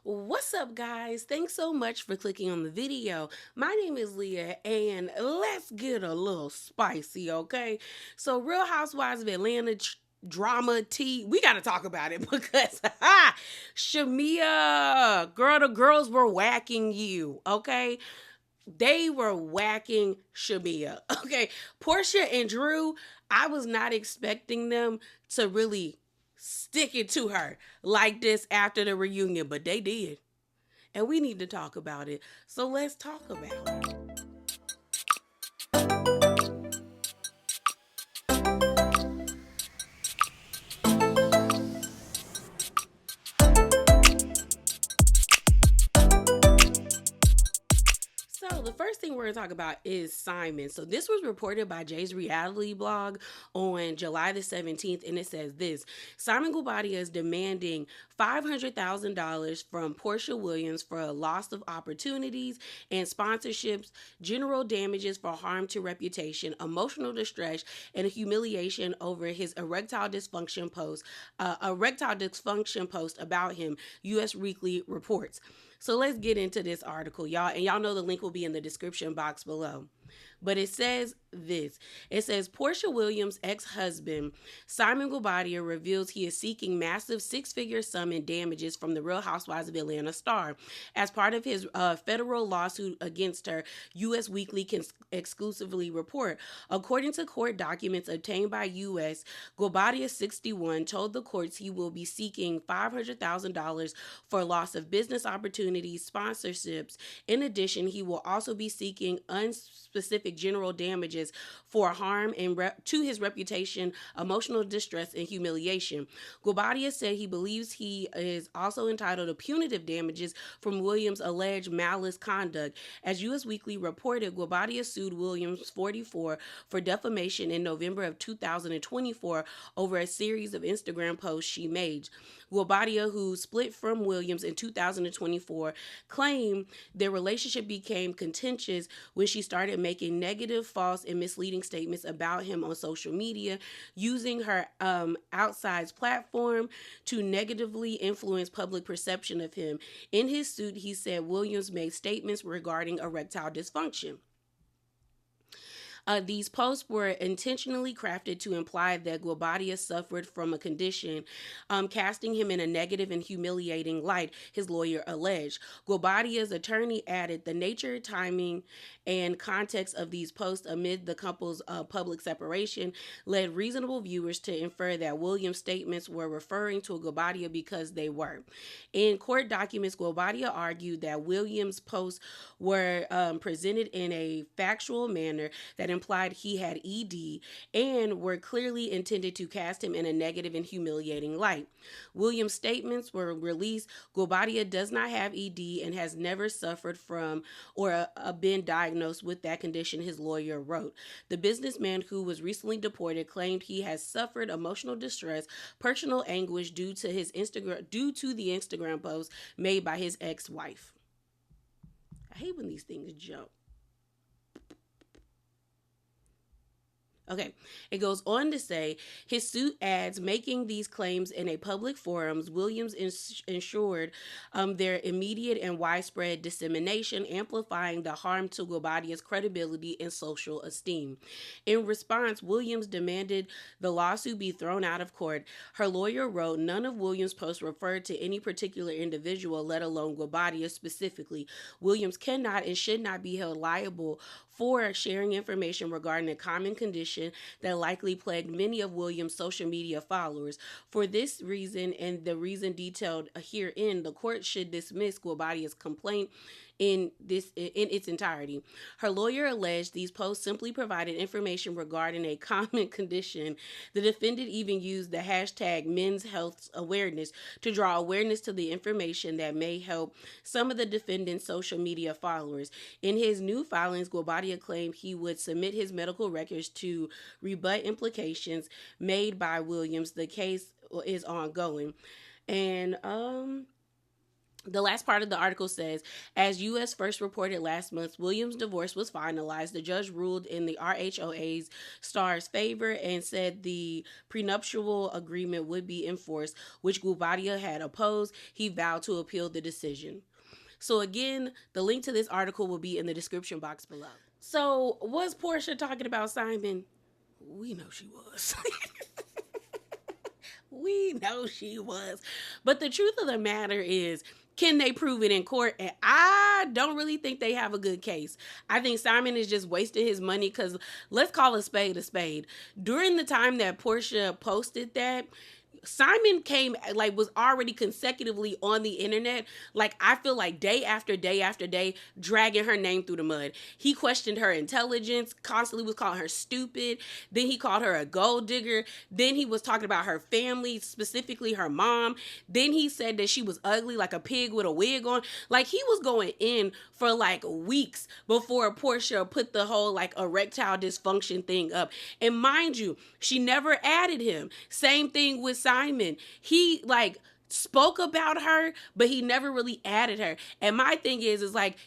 What's up, guys? Thanks so much for clicking on the video. My name is Leah, and let's get a little spicy, okay? So, Real Housewives of Atlanta drama tea, we got to talk about it because, Shamea, girl, the girls were whacking you, okay? They were whacking Shamea, okay? Porsha and Drew, I was not expecting them to really stick it to her like this after the reunion, but they did. And we need to talk about it. So let's talk about it. So the first thing we're going to talk about is Simon. So this was reported by Jay's reality blog on July the 17th, and it says this: Simon Guobadia is demanding $500,000 from Porsha Williams for a loss of opportunities and sponsorships, general damages for harm to reputation, emotional distress, and humiliation over his erectile dysfunction post about him, U.S. Weekly reports. So let's get into this article, y'all. And y'all know the link will be in the description box below. But it says this. It says Porsha Williams' ex-husband, Simon Guobadia, reveals he is seeking massive six-figure sum in damages from the Real Housewives of Atlanta star as part of his federal lawsuit against her, U.S. Weekly can exclusively report. According to court documents obtained by U.S., Guobadia, 61, told the courts he will be seeking $500,000 for loss of business opportunities, sponsorships. In addition, he will also be seeking unspecific general damages for harm to his reputation, emotional distress, and humiliation. Guobadia said he believes he is also entitled to punitive damages from Williams' alleged malice conduct. As U.S. Weekly reported, Guobadia sued Williams, 44, for defamation in November of 2024 over a series of Instagram posts she made. Guobadia, who split from Williams in 2024, claimed their relationship became contentious when she started making negative, false, and misleading statements about him on social media, using her outside platform to negatively influence public perception of him. In his suit, he said Williams made statements regarding erectile dysfunction. These posts were intentionally crafted to imply that Guobadia suffered from a condition, casting him in a negative and humiliating light, his lawyer alleged. Guobadia's attorney added the nature, timing, and context of these posts amid the couple's public separation led reasonable viewers to infer that Williams' statements were referring to Guobadia because they were. In court documents, Guobadia argued that Williams' posts were presented in a factual manner that implied he had ED and were clearly intended to cast him in a negative and humiliating light. Williams' statements were released. Guobadia does not have ED and has never suffered from or been diagnosed with that condition, his lawyer wrote. The businessman, who was recently deported, claimed he has suffered emotional distress, personal anguish due to the Instagram post made by his ex-wife. I hate when these things jump. Okay, it goes on to say his suit adds, making these claims in a public forums, Williams ensured their immediate and widespread dissemination, amplifying the harm to Guobadia's credibility and social esteem. In response, Williams demanded the lawsuit be thrown out of court. Her lawyer wrote, none of Williams' posts referred to any particular individual, let alone Guobadia specifically. Williams cannot and should not be held liable for sharing information regarding a common condition that likely plagued many of Williams' social media followers. For this reason and the reason detailed herein, the court should dismiss Guobadia's complaint in its entirety. Her lawyer alleged these posts simply provided information regarding a common condition. The defendant even used the hashtag men's health awareness to draw awareness to the information that may help some of the defendant's social media followers. In his new filings, Guobadia claimed he would submit his medical records to rebut implications made by Williams. The case is ongoing. And The last part of the article says, as U.S. first reported last month, Williams' divorce was finalized. The judge ruled in the RHOA's star's favor and said the prenuptial agreement would be enforced, which Guobadia had opposed. He vowed to appeal the decision. So again, the link to this article will be in the description box below. So was Porsha talking about Simon? We know she was. We know she was. But the truth of the matter is, can they prove it in court? And I don't really think they have a good case. I think Simon is just wasting his money because let's call a spade a spade. During the time that Porsha posted that, Simon was already consecutively on the internet, I feel like day after day after day, dragging her name through the mud. He questioned her intelligence, constantly was calling her stupid. Then he called her a gold digger. Then he was talking about her family, specifically her mom. Then he said that she was ugly, like a pig with a wig on. He was going in for weeks before Porsha put the whole erectile dysfunction thing up. And mind you, she never added him. Same thing with Simon. He spoke about her, but he never really added her. And my thing is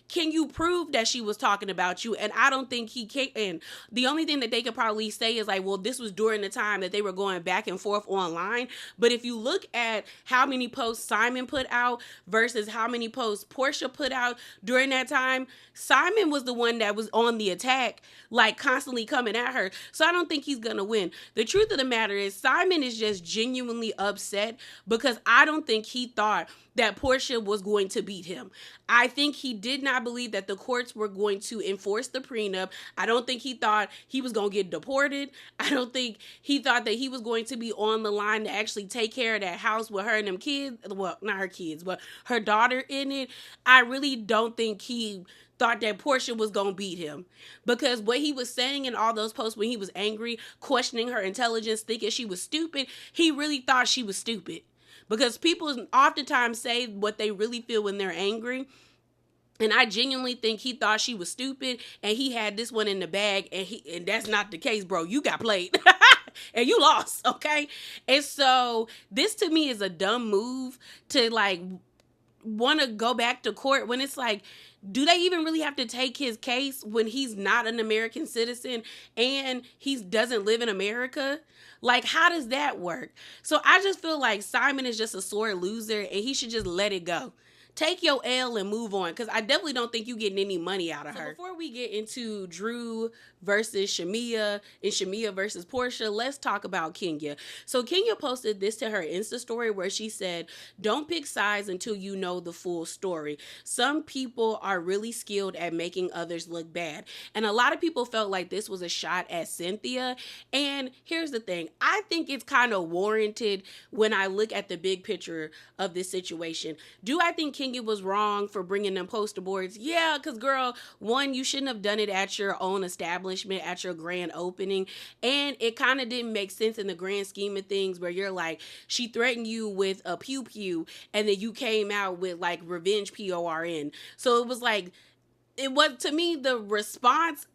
can you prove that she was talking about you? And I don't think he can. And the only thing that they could probably say is well, this was during the time that they were going back and forth online. But if you look at how many posts Simon put out versus how many posts Porsha put out during that time, Simon was the one that was on the attack, constantly coming at her. So I don't think he's gonna win. The truth of the matter is Simon is just genuinely upset because I don't think he thought that Porsha was going to beat him. I think he did not believe that the courts were going to enforce the prenup. I don't think he thought he was going to get deported. I don't think he thought that he was going to be on the line to actually take care of that house with her and them kids. Well, not her kids, but her daughter in it. I really don't think he thought that Porsha was going to beat him, because what he was saying in all those posts when he was angry, questioning her intelligence, thinking she was stupid, he really thought she was stupid. Because people oftentimes say what they really feel when they're angry. And I genuinely think he thought she was stupid and he had this one in the bag, and that's not the case, bro. You got played. And you lost, okay? And so this to me is a dumb move to want to go back to court when it's do they even really have to take his case when he's not an American citizen and he doesn't live in America? How does that work? So I just feel like Simon is just a sore loser and he should just let it go. Take your L and move on, because I definitely don't think you getting any money out of her. Before we get into Drew versus Shamea and Shamea versus Porsha, let's talk about Kenya. So Kenya posted this to her Insta story where she said, don't pick sides until you know the full story. Some people are really skilled at making others look bad. And a lot of people felt like this was a shot at Cynthia. And here's the thing. I think it's kind of warranted when I look at the big picture of this situation. Do I think Kenya was wrong for bringing them poster boards? Yeah, because girl, one, you shouldn't have done it at your own establishment, at your grand opening, and it kind of didn't make sense in the grand scheme of things where you're she threatened you with a pew pew and then you came out with revenge PORN. So it was it was, to me, the response,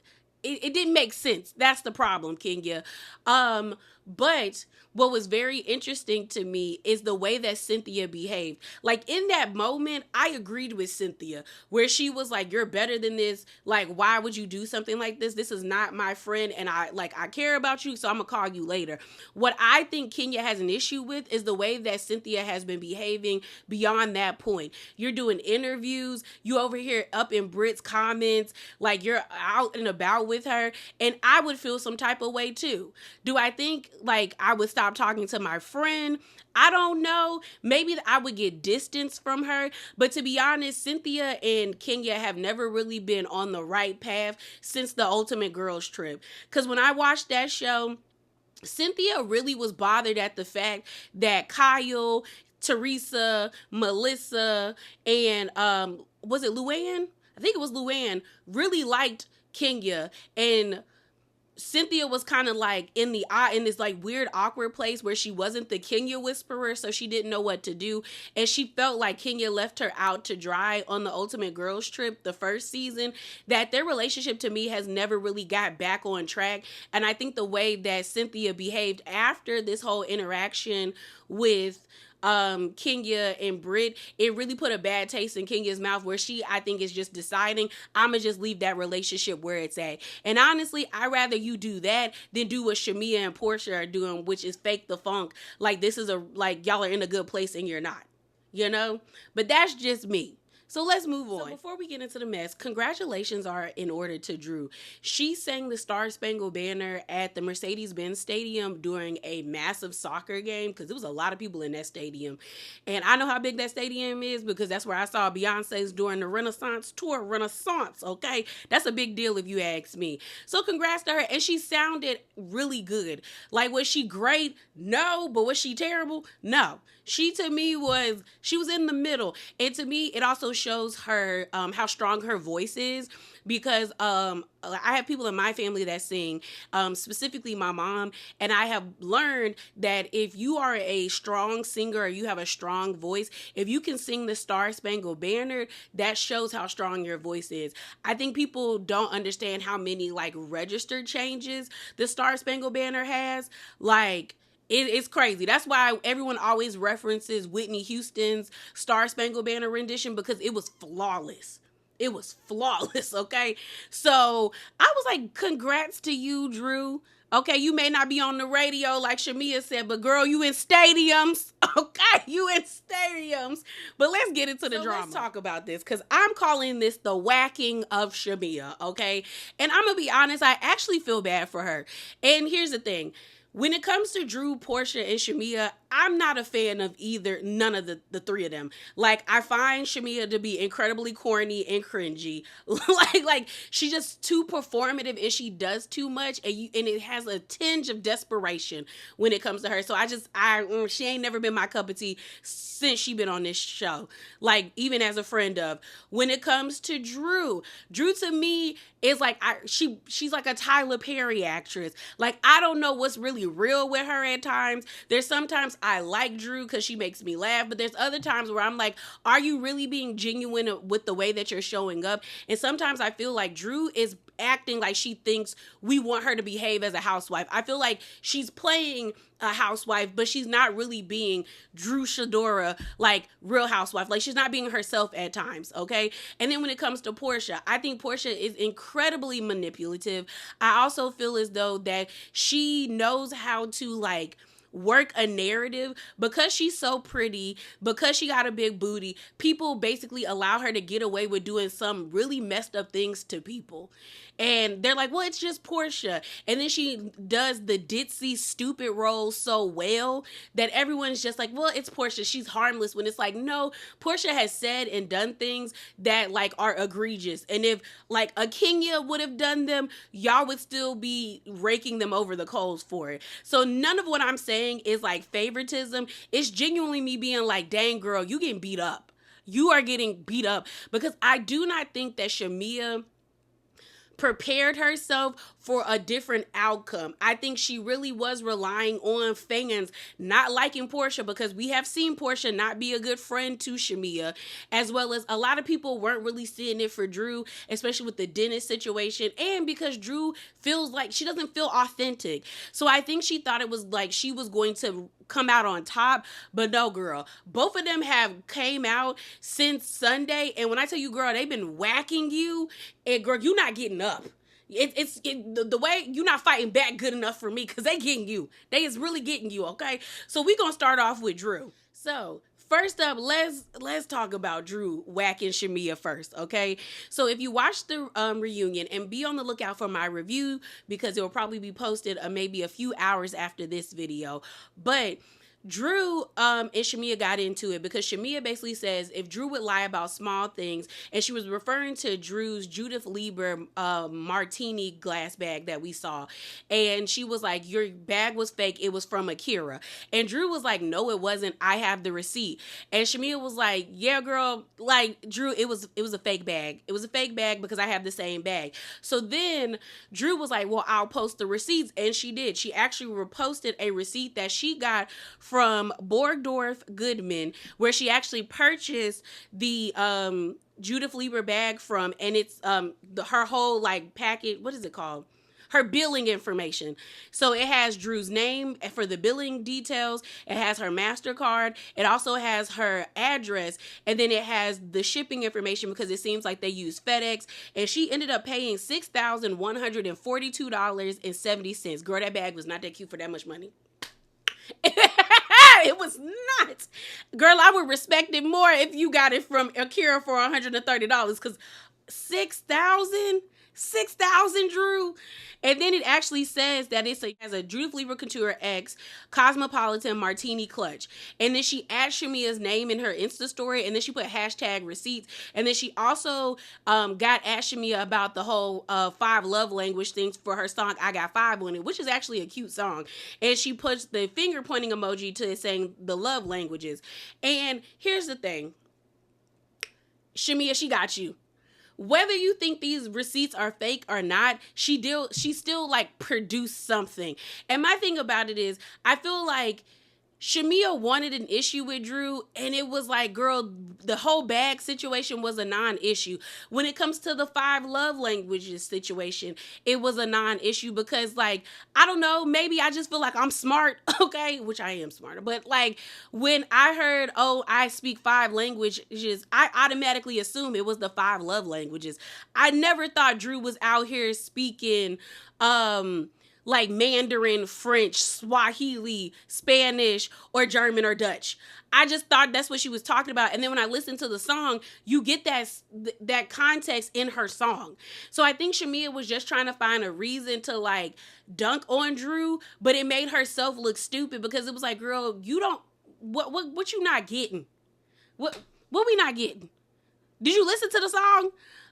it didn't make sense. That's the problem, Kenya. But what was very interesting to me is the way that Cynthia behaved. In that moment, I agreed with Cynthia where she was you're better than this. Why would you do something like this? This is not my friend, and I care about you, so I'm gonna call you later. What I think Kenya has an issue with is the way that Cynthia has been behaving beyond that point. You're doing interviews, you over here up in Brit's comments, you're out and about with her, and I would feel some type of way too. Do I think I would stop talking to my friend? I don't know. Maybe I would get distance from her. But to be honest, Cynthia and Kenya have never really been on the right path since the Ultimate Girls Trip. Because when I watched that show, Cynthia really was bothered at the fact that Kyle, Teresa, Melissa, and was it Luann? I think it was Luann, really liked Kenya, and Cynthia was kind of in this weird awkward place where she wasn't the Kenya whisperer, so she didn't know what to do, and she felt like Kenya left her out to dry on the Ultimate Girls Trip the first season. That their relationship to me has never really got back on track, and I think the way that Cynthia behaved after this whole interaction with Kenya and Britt, it really put a bad taste in Kenya's mouth where she, I think, is just deciding, I'm going to just leave that relationship where it's at. And honestly, I'd rather you do that than do what Shamea and Porsha are doing, which is fake the funk. Like, this is like, y'all are in a good place and you're not, you know? But that's just me. So let's move on. So before we get into the mess, congratulations are in order to Drew. She sang the Star Spangled Banner at the Mercedes-Benz Stadium during a massive soccer game, because there was a lot of people in that stadium. And I know how big that stadium is because that's where I saw Beyonce's during the Renaissance tour. Renaissance, okay? That's a big deal if you ask me. So congrats to her. And she sounded really good. Like, was she great? No. But was she terrible? No. She, to me, she was in the middle. And to me, it also shows her how strong her voice is, because I have people in my family that sing, specifically my mom, and I have learned that if you are a strong singer or you have a strong voice, if you can sing the Star Spangled Banner, that shows how strong your voice is. I think people don't understand how many like registered changes the Star Spangled Banner has. Like, it's crazy. That's why everyone always references Whitney Houston's Star Spangled Banner rendition, because it was flawless. It was flawless, okay? So I was like, congrats to you, Drew. Okay, you may not be on the radio like Shamea said, but girl, you in stadiums. Okay, you in stadiums. But let's get into the drama. Let's talk about this, because I'm calling this the whacking of Shamea, okay? And I'm going to be honest, I actually feel bad for her. And here's the thing. When it comes to Drew, Porsha, and Shamea, I'm not a fan of none of the three of them. Like, I find Shamea to be incredibly corny and cringy. like she's just too performative and she does too much, and it has a tinge of desperation when it comes to her. So she ain't never been my cup of tea since she been on this show. Like, even as a friend of. When it comes to Drew to me is like she's like a Tyler Perry actress. Like, I don't know what's really real with her at times. There's sometimes I like Drew because she makes me laugh, but there's other times where I'm like, are you really being genuine with the way that you're showing up? And sometimes I feel like Drew is acting like she thinks we want her to behave as a housewife. I feel like she's playing a housewife, but she's not really being Drew Sidora, like Real Housewife. Like, she's not being herself at times, okay? And then when it comes to Porsha, I think Porsha is incredibly manipulative. I also feel as though that she knows how to, like, work a narrative because she's so pretty, because she got a big booty. People basically allow her to get away with doing some really messed up things to people. And they're like, well, it's just Porsha. And then she does the ditzy, stupid role so well that everyone's just like, well, it's Porsha. She's harmless. When it's like, no, Porsha has said and done things that, like, are egregious. And if, like, a Kenya would have done them, y'all would still be raking them over the coals for it. So none of what I'm saying is, like, favoritism. It's genuinely me being like, dang, girl, you getting beat up. You are getting beat up. Because I do not think that Shamea prepared herself for a different outcome. I think she really was relying on fans not liking Porsha, because we have seen Porsha not be a good friend to Shamea, as well as a lot of people weren't really seeing it for Drew, especially with the dentist situation, and because Drew feels like she doesn't feel authentic. So I think she thought it was like she was going to come out on top, but no, girl. Both of them have came out since Sunday, and when I tell you, girl, they've been whacking you, and girl, you not getting up. The way you're not fighting back good enough for me, because they getting you. They is really getting you, okay? So we gonna start off with Drew. So first up, let's talk about Drew whacking Shamea first, okay? So if you watch the reunion, and be on the lookout for my review, because it will probably be posted maybe a few hours after this video, but Drew and Shamea got into it because Shamea basically says if Drew would lie about small things, and she was referring to Drew's Judith Lieber martini glass bag that we saw, and she was like, your bag was fake, it was from Akira. And Drew was like, no, it wasn't, I have the receipt. And Shamea was like, yeah, girl, like, Drew, it was a fake bag. It was a fake bag because I have the same bag. So then Drew was like, well, I'll post the receipts. And she did. She actually reposted a receipt that she got from Borgdorf Goodman, where she actually purchased the Judith Lieber bag from, and it's her whole, like, packet, what is it called? her billing information. So it has Drew's name for the billing details. It has her MasterCard. It also has her address. And then it has the shipping information because it seems like they use FedEx. And she ended up paying $6,142.70. Girl, that bag was not that cute for that much money. It was not. Girl, I would respect it more if you got it from Akira for $130 because 6,000 Drew. And then it actually says that it has a Judith Lieber Couture X Cosmopolitan Martini Clutch. And then she adds Shamea's name in her Insta story, and then she put hashtag receipts. And then she also got at Shamea about the whole 5 love language things for her song I Got 5 on it, which is actually a cute song. And she puts the finger pointing emoji to it saying the love languages. And here's the thing. Shamea, she got you. Whether you think these receipts are fake or not, she still like produced something. And my thing about it is, I feel like Shamea wanted an issue with Drew, and it was like, girl, the whole bag situation was a non-issue. When it comes to the 5 love languages situation, it was a non-issue because, like, I don't know, maybe I just feel like I'm smart, okay? Which I am smarter. But, like, when I heard, oh, I speak 5 languages, I automatically assumed it was the 5 love languages. I never thought Drew was out here speaking, like Mandarin, French, Swahili, Spanish, or German or Dutch. I just thought that's what she was talking about. And then when I listened to the song, you get that context in her song. So I think Shamea was just trying to find a reason to like dunk on Drew, but it made herself look stupid because it was like, girl, you don't, what you not getting? What we not getting? Did you listen to the song?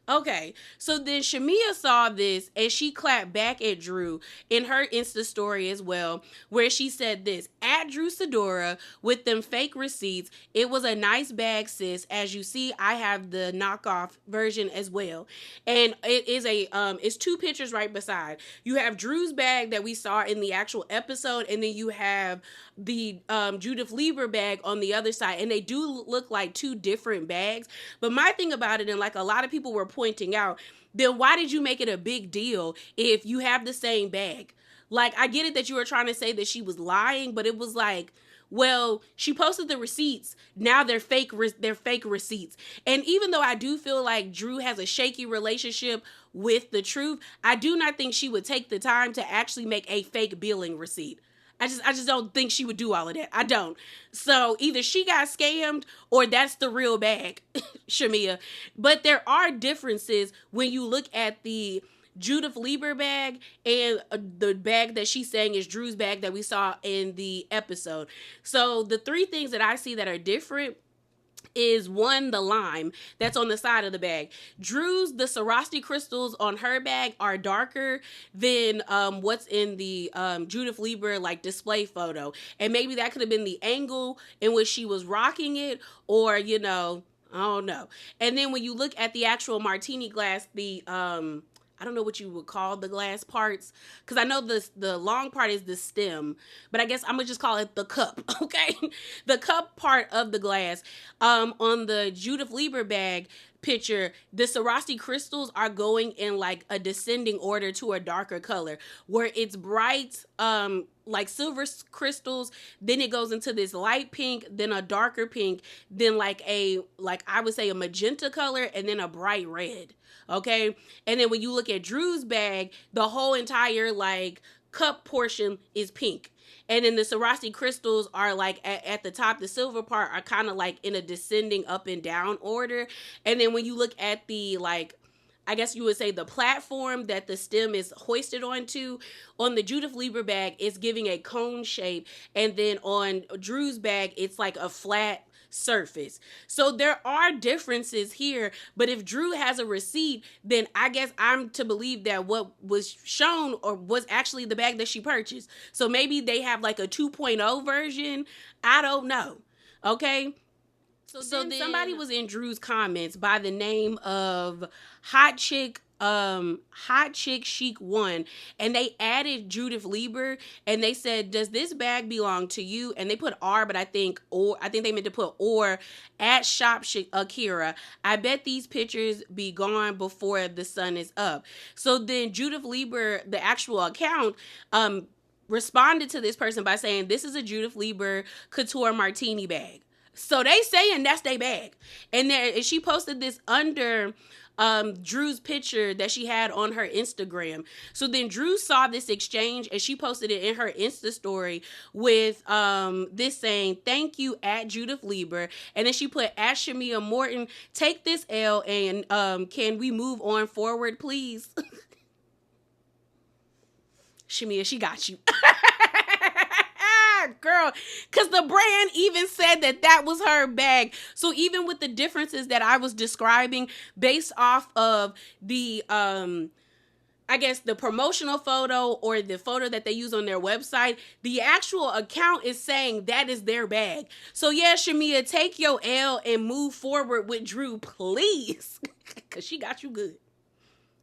Okay, so then Shamea saw this and she clapped back at Drew in her Insta story as well, where she said this: at Drew Sidora with them fake receipts. It was a nice bag, sis. As you see, I have the knockoff version as well. And it is it's 2 pictures right beside. You have Drew's bag that we saw in the actual episode, and then you have the Judith Lieber bag on the other side. And they do look like 2 different bags. But my thing about it, and like a lot of people were pointing out, then why did you make it a big deal if you have the same bag? Like, I get it that you were trying to say that she was lying, but it was like, well, she posted the receipts. Now they're fake receipts. And even though I do feel like Drew has a shaky relationship with the truth, I do not think she would take the time to actually make a fake billing receipt. I just don't think she would do all of that. I don't. So either she got scammed or that's the real bag, Shamea. But there are differences when you look at the Judith Lieber bag and the bag that she's saying is Drew's bag that we saw in the episode. So the 3 things that I see that are different is 1, the lime that's on the side of the bag. Drew's, the Swarovski crystals on her bag are darker than what's in the Judith Lieber like display photo. And maybe that could have been the angle in which she was rocking it, or, you know, I don't know. And then when you look at the actual martini glass, the I don't know what you would call the glass parts, because I know the long part is the stem, but I guess I'm going to just call it the cup, okay? The cup part of the glass. On the Judith Lieber bag picture, the Swarovski crystals are going in like a descending order to a darker color, where it's bright, like silver crystals, then it goes into this light pink, then a darker pink, then like I would say a magenta color, and then a bright red. Okay. And then when you look at Drew's bag, the whole entire like cup portion is pink. And then the Swarovski crystals are like at the top, the silver part are kind of like in a descending up and down order. And then when you look at the like, I guess you would say the platform that the stem is hoisted onto, on the Judith Lieber bag, it's giving a cone shape. And then on Drew's bag, it's like a flat surface. So there are differences here, but if Drew has a receipt, then I guess I'm to believe that what was shown or was actually the bag that she purchased. So maybe they have like a 2.0 version. I don't know. Okay. So then somebody was in Drew's comments by the name of Hot Chick Hot Chick Chic 1, and they added Judith Lieber, and they said, does this bag belong to you? And they put R, but I think they meant to put or at Shop Akira. I bet these pictures be gone before the sun is up. So then Judith Lieber, the actual account, responded to this person by saying, this is a Judith Lieber couture martini bag. So they saying that's their bag. And she posted this under Drew's picture that she had on her Instagram. So then Drew saw this exchange and she posted it in her Insta story with this saying, thank you at Judith Lieber. And then she put at Shamea Morton, take this L and can we move on forward, please? Shamea, she got you. Girl, because the brand even said that was her bag. So even with the differences that I was describing based off of the I guess the promotional photo or the photo that they use on their website, the actual account is saying that is their bag. So yeah, Shamea, take your L and move forward with Drew, please. Because she got you good.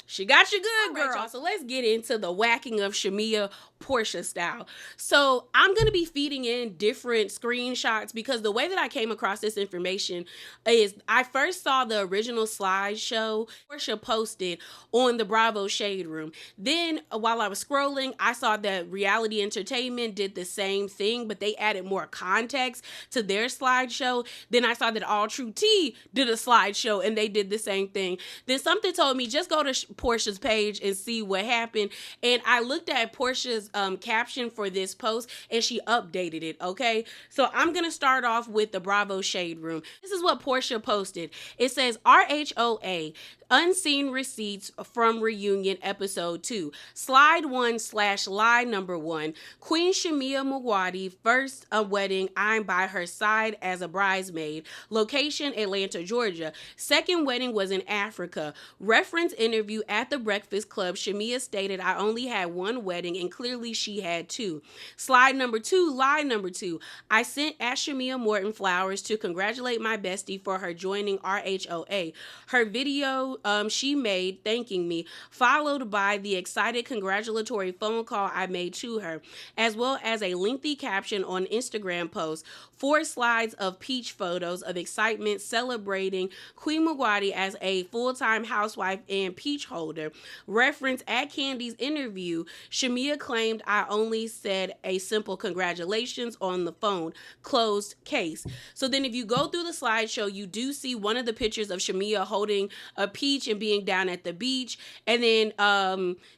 She got you good, girl. Right, y'all. So let's get into the whacking of Shamea Porsha style. So I'm going to be feeding in different screenshots because the way that I came across this information is I first saw the original slideshow Porsha posted on the Bravo Shade Room. Then while I was scrolling, I saw that Reality Entertainment did the same thing, but they added more context to their slideshow. Then I saw that All True Tea did a slideshow and they did the same thing. Then something told me just go to Porsha's page and see what happened. And I looked at Porsha's caption for this post and she updated it. Okay, so I'm gonna start off with the Bravo Shade Room. This is what Porsha posted. It says RHOA unseen receipts from reunion episode 2 slide 1/lie number 1. Queen Shamea Muwadi first a wedding, I'm by her side as a bridesmaid. Location Atlanta, Georgia. Second wedding was in Africa. Reference interview at the Breakfast Club. Shamea stated, I only had one wedding and clearly she had two. Slide number 2, lie number 2. I sent at Shamea Morton flowers to congratulate my bestie for her joining RHOA. Her video she made thanking me, followed by the excited congratulatory phone call I made to her, as well as a lengthy caption on Instagram post. 4 slides of peach photos of excitement celebrating Queen Muwadi as a full-time housewife and peach holder. Reference at Candy's interview, Shamea claimed I only said a simple congratulations on the phone. Closed case. So then if you go through the slideshow, you do see one of the pictures of Shamea holding a peach and being down at the beach. And then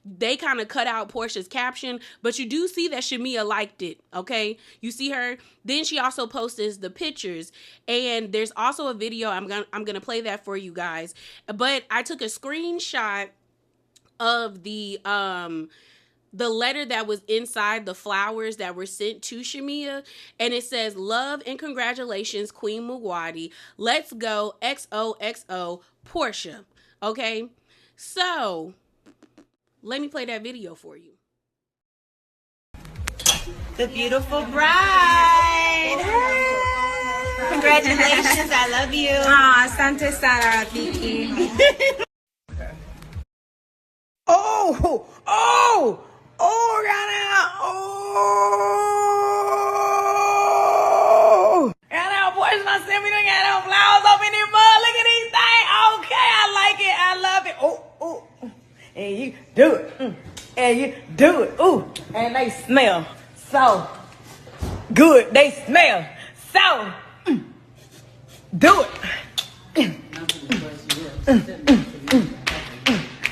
they kind of cut out Porsha's caption, but you do see that Shamea liked it, okay? You see her. Then she also posts the pictures, and there's also a video. I'm gonna play that for you guys. But I took a screenshot of the letter that was inside the flowers that were sent to Shamea, and it says, love and congratulations, Queen Muwadi. Let's go, XOXO, Porsha. Okay, so let me play that video for you. The beautiful bride. Hey. Congratulations, I love you. Asante sana Rafiki. Oh, Ghana. Oh. Ghana, boys, my send me to get them flowers up in the mud. Look at these things. Okay, I like it. I love it. Oh. And you do it. And you do it. Ooh. And they smell so good. They smell so do it.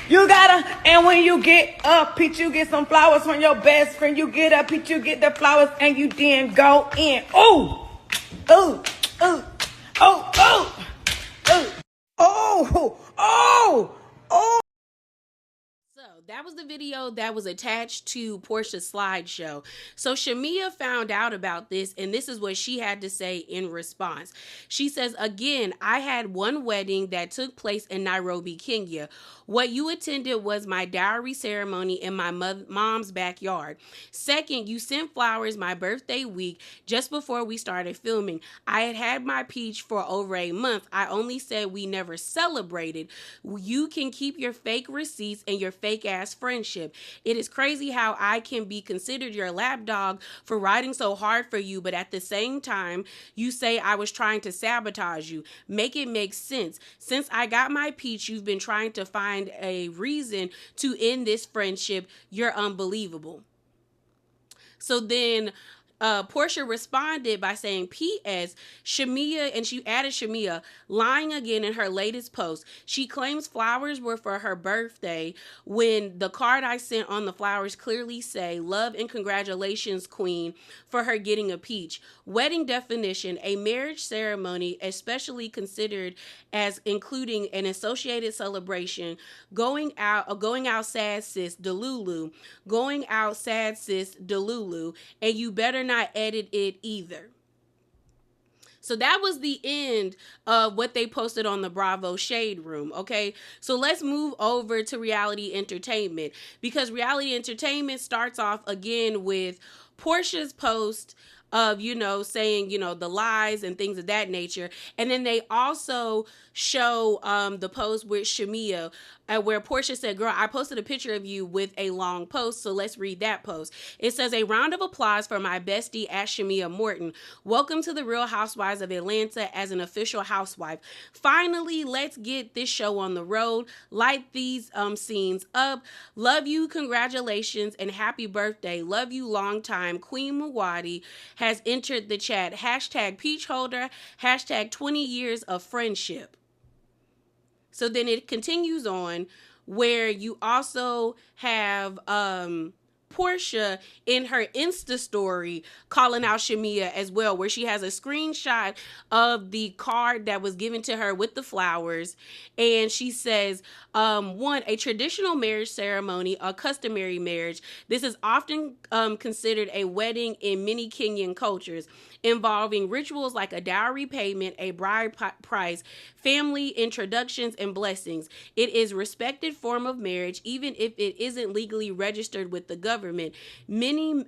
You gotta, and when you get up, Peach, you get some flowers from your best friend. You get up, Peach, you get the flowers, and you then go in. Ooh. That was the video that was attached to Porsha's slideshow. So Shamea found out about this, and this is what she had to say in response. She says, again, I had one wedding that took place in Nairobi, Kenya. What you attended was my dowry ceremony in my mom's backyard. Second, you sent flowers my birthday week just before we started filming. I had had my peach for over a month. I only said we never celebrated. You can keep your fake receipts and your fake ass friendship. It is crazy how I can be considered your lapdog for riding so hard for you, but at the same time, you say I was trying to sabotage you. Make it make sense. Since I got my peach, you've been trying to find a reason to end this friendship. You're unbelievable. So then Porsha responded by saying, P.S. Shamea, and she added Shamea, lying again in her latest post. She claims flowers were for her birthday when the card I sent on the flowers clearly say, love and congratulations, queen, for her getting a peach. Wedding definition, a marriage ceremony, especially considered as including an associated celebration, going out sad sis, Delulu, going out sad sis, Delulu, and you better not edit it either. So that was the end of what they posted on the Bravo Shade Room, okay? So let's move over to reality entertainment, because reality entertainment starts off again with Porsha's post of, saying, the lies and things of that nature. And then they also show the post with Shamea where Porsha said, girl, I posted a picture of you with a long post, so let's read that post. It says, a round of applause for my bestie at Shamea Morton. Welcome to the Real Housewives of Atlanta as an official housewife. Finally, let's get this show on the road. Light these scenes up. Love you, congratulations, and happy birthday. Love you long time. Queen Guobadia has entered the chat. Hashtag peach holder. Hashtag 20 years of friendship. So then it continues on where you also have Porsha in her Insta story calling out Shamea as well, where she has a screenshot of the card that was given to her with the flowers. And she says, one, a traditional marriage ceremony, a customary marriage. This is often considered a wedding in many Kenyan cultures, involving rituals like a dowry payment, a bride price, family introductions, and blessings. It is a respected form of marriage, even if it isn't legally registered with the government. Many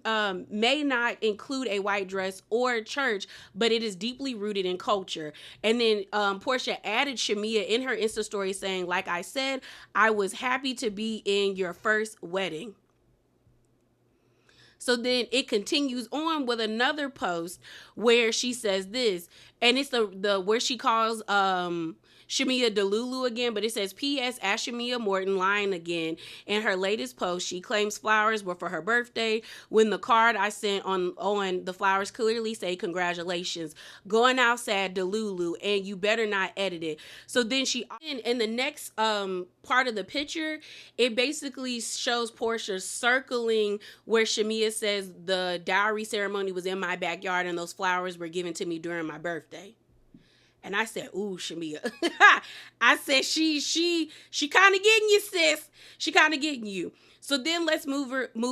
may not include a white dress or church, but it is deeply rooted in culture. And then Porsha added Shamea in her Insta story saying, like I said, I was happy to be in your first wedding. So then it continues on with another post where she says this, and it's the where she calls Shamea Delulu again, but it says, P.S. Ask Shamea Morton lying again. In her latest post, she claims flowers were for her birthday when the card I sent on the flowers clearly say congratulations. Going out sad Delulu, and you better not edit it. So then she, in the next part of the picture, it basically shows Porsha circling where Shamea says the dowry ceremony was in my backyard and those flowers were given to me during my birthday. And I said, ooh, Shamea. I said, she kind of getting you, sis. She kind of getting you. So then let's move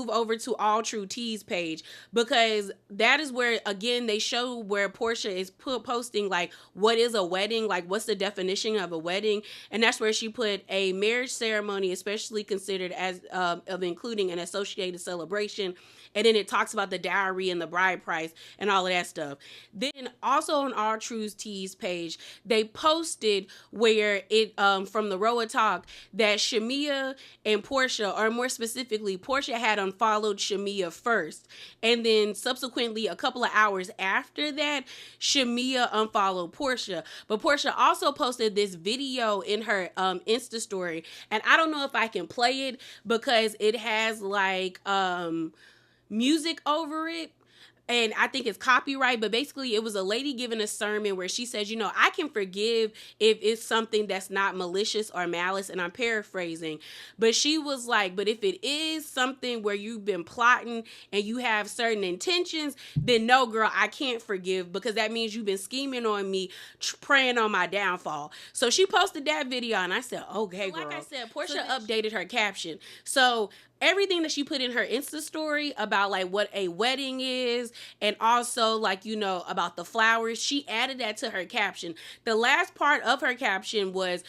over to All True Tea's page, because that is where, again, they show where Porsha is posting, like, what is a wedding? Like, what's the definition of a wedding? And that's where she put a marriage ceremony, especially considered as of including an associated celebration. And then it talks about the dowry and the bride price and all of that stuff. Then also on All True Tea's page, they posted where it, from the Roa Talk, that Shamea and Porsha, or more specifically, Porsha had unfollowed Shamea first. And then subsequently, a couple of hours after that, Shamea unfollowed Porsha. But Porsha also posted this video in her Insta story. And I don't know if I can play it because it has like music over it. and I think it's copyright, but basically it was a lady giving a sermon where she says, you know, I can forgive if it's something that's not malicious or malice, and I'm paraphrasing, but she was like, but if it is something where you've been plotting and you have certain intentions, then no, girl, I can't forgive, because that means you've been scheming on me, preying on my downfall. So she posted that video, and I said, okay, girl. Like I said, Porsha updated her caption. So everything that she put in her Insta story about like what a wedding is, and also like, you know, about the flowers, she added that to her caption. The last part of her caption was,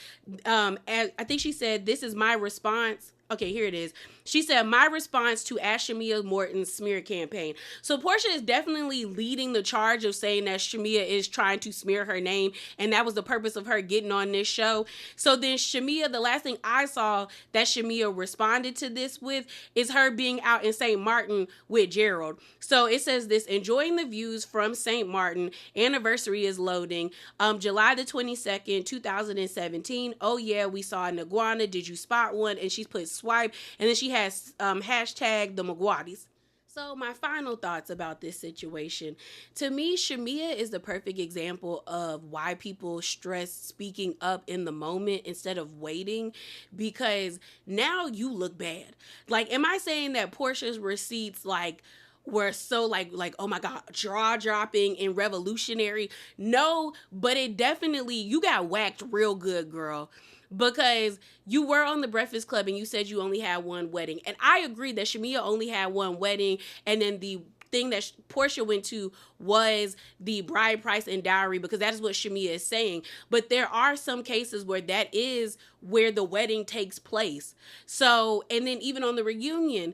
I think she said, this is my response. Okay, here it is. She said, my response to Shamea Morton's smear campaign. So Porsha is definitely leading the charge of saying that Shamea is trying to smear her name, and that was the purpose of her getting on this show. So then Shamea, the last thing I saw that Shamea responded to this with is her being out in St. Martin with Gerald. So it says this: enjoying the views from St. Martin. Anniversary is loading. July the 22nd, 2017. Oh yeah, we saw an iguana. Did you spot one? And she's put swipe, and then she has hashtag the Maguadis. So my final thoughts about this situation. To me, Shamea is the perfect example of why people stress speaking up in the moment instead of waiting, because now you look bad. Like, am I saying that Porsha's receipts were so like oh my god, jaw dropping and revolutionary? No, but it definitely, you got whacked real good, girl. Because you were on the Breakfast Club and you said you only had one wedding. And I agree that Shamea only had one wedding, and then the thing that Porsha went to was the bride price and dowry, because that is what Shamea is saying. But there are some cases where that is where the wedding takes place. So, and then even on the reunion,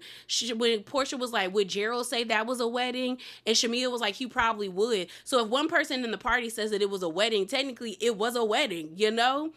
when Porsha was like, would Gerald say that was a wedding? And Shamea was like, he probably would. So if one person in the party says that it was a wedding, technically it was a wedding, you know?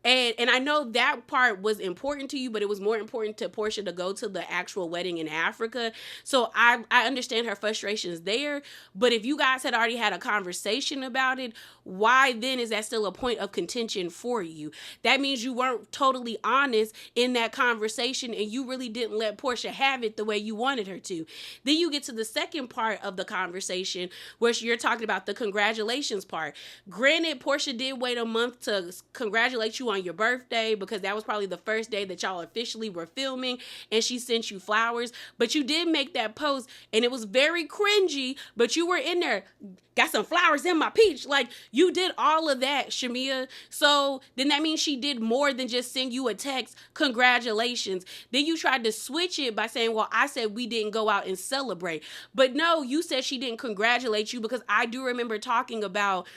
And I know that part was important to you, but it was more important to Porsha to go to the actual wedding in Africa. So I understand her frustrations there. But if you guys had already had a conversation about it, why then is that still a point of contention for you? That means you weren't totally honest in that conversation, and you really didn't let Porsha have it the way you wanted her to. Then you get to the second part of the conversation where you're talking about the congratulations part. Granted, Porsha did wait a month to congratulate you on your birthday, because that was probably the first day that y'all officially were filming, and she sent you flowers. But you did make that post, and it was very cringy, but you were in there, got some flowers in my peach. Like, you did all of that, Shamea. So then that means she did more than just send you a text, congratulations. Then you tried to switch it by saying, well, I said we didn't go out and celebrate. But no, you said she didn't congratulate you, because I do remember talking about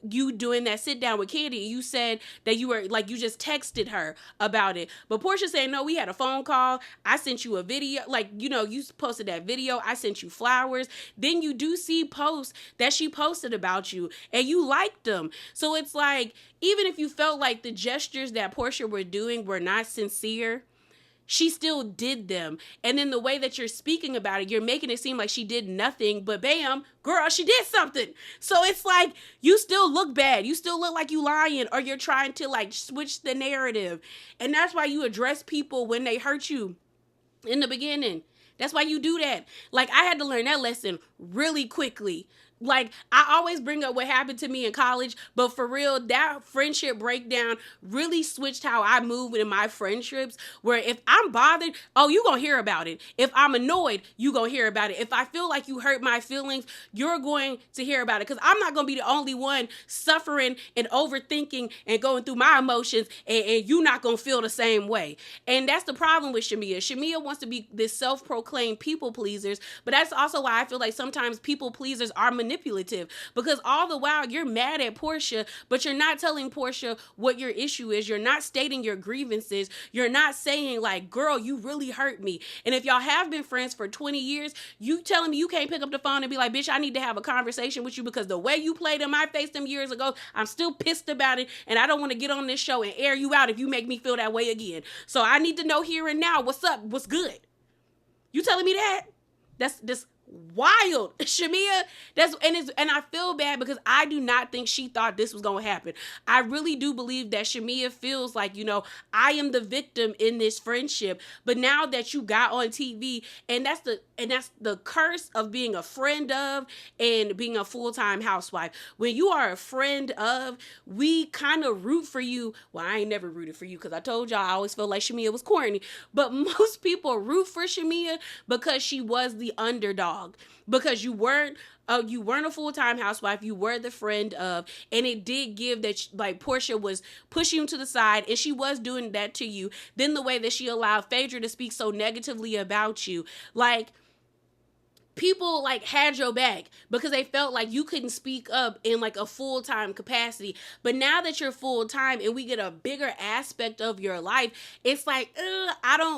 you doing that sit down with Candy. You said that you were like, you just texted her about it. But Porsha saying, no, we had a phone call. I sent you a video. Like, you know, you posted that video. I sent you flowers. Then you do see posts that she posted about you, and you liked them. So it's like, even if you felt like the gestures that Porsha were doing were not sincere, she still did them. And then the way that you're speaking about it, you're making it seem like she did nothing, but bam, girl, she did something. So it's like, you still look bad. You still look like you lying, or you're trying to like switch the narrative. And that's why you address people when they hurt you in the beginning. That's why you do that. Like, I had to learn that lesson really quickly. Like, I always bring up what happened to me in college, but for real, that friendship breakdown really switched how I move in my friendships, where if I'm bothered, oh, you gonna hear about it. If I'm annoyed, you gonna hear about it. If I feel like you hurt my feelings, you're going to hear about it, because I'm not gonna be the only one suffering and overthinking and going through my emotions, and you not gonna feel the same way. And that's the problem with Shamea. Shamea wants to be this self-proclaimed people pleasers, but that's also why I feel like sometimes people pleasers are manipulative, because all the while you're mad at Porsha, but you're not telling Porsha what your issue is. You're not stating your grievances. You're not saying like, girl, you really hurt me. And if y'all have been friends for 20 years, you telling me you can't pick up the phone and be like, bitch, I need to have a conversation with you, because the way you played in my face them years ago, I'm still pissed about it, and I don't want to get on this show and air you out if you make me feel that way again. So I need to know here and now, what's up, what's good. You telling me that? That's wild. Shamea, and I feel bad because I do not think she thought this was gonna happen. I really do believe that Shamea feels like, I am the victim in this friendship. But now that you got on TV, and that's the curse of being a friend of and being a full-time housewife. When you are a friend of, we kind of root for you. Well, I ain't never rooted for you because I told y'all I always felt like Shamea was corny. But most people root for Shamea because she was the underdog. Because you weren't a full-time housewife, you were the friend of, and it did give that, like, Porsha was pushing you to the side, and she was doing that to you. Then the way that she allowed Phaedra to speak so negatively about you, like, people like had your back because they felt like you couldn't speak up in like a full-time capacity. But now that you're full-time and we get a bigger aspect of your life, it's like,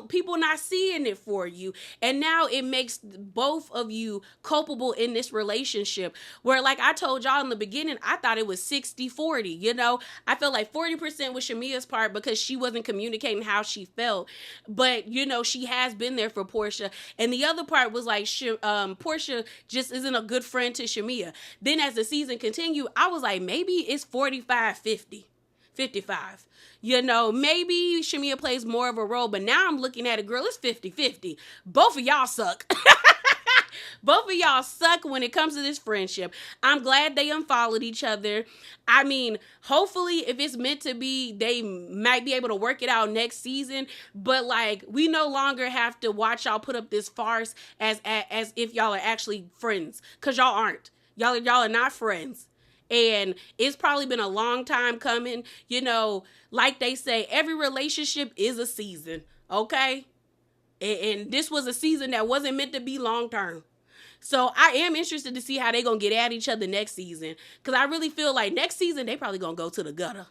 people not seeing it for you. And now it makes both of you culpable in this relationship where, like I told y'all in the beginning, I thought it was 60-40, I felt like 40% was Shamea's part because she wasn't communicating how she felt. But, she has been there for Porsha. And the other part was like, Porsha just isn't a good friend to Shamea. Then as the season continued, I was like, maybe it's 45-50. 55. Maybe Shamea plays more of a role, but now I'm looking at it, girl, it's 50-50. Both of y'all suck. Both of y'all suck when it comes to this friendship. I'm glad they unfollowed each other. I mean, hopefully, if it's meant to be, they might be able to work it out next season. But, like, we no longer have to watch y'all put up this farce as if y'all are actually friends. Because y'all aren't. Y'all are not friends. And it's probably been a long time coming. Like they say, every relationship is a season. Okay? And this was a season that wasn't meant to be long term. So I am interested to see how they going to get at each other next season. Because I really feel like next season, they probably going to go to the gutter.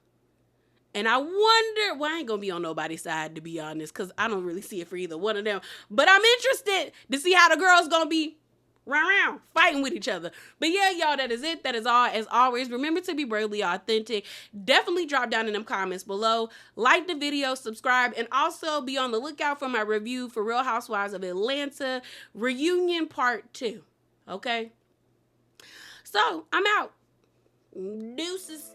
And I wonder, well, I ain't going to be on nobody's side, to be honest. Because I don't really see it for either one of them. But I'm interested to see how the girls going to be round fighting with each other. But yeah, y'all, that is it. That is all. As always, remember to be bravely authentic. Definitely drop down in them comments below. Like the video, subscribe, and also be on the lookout for my review for Real Housewives of Atlanta Reunion Part 2. Okay? So, I'm out. Deuces.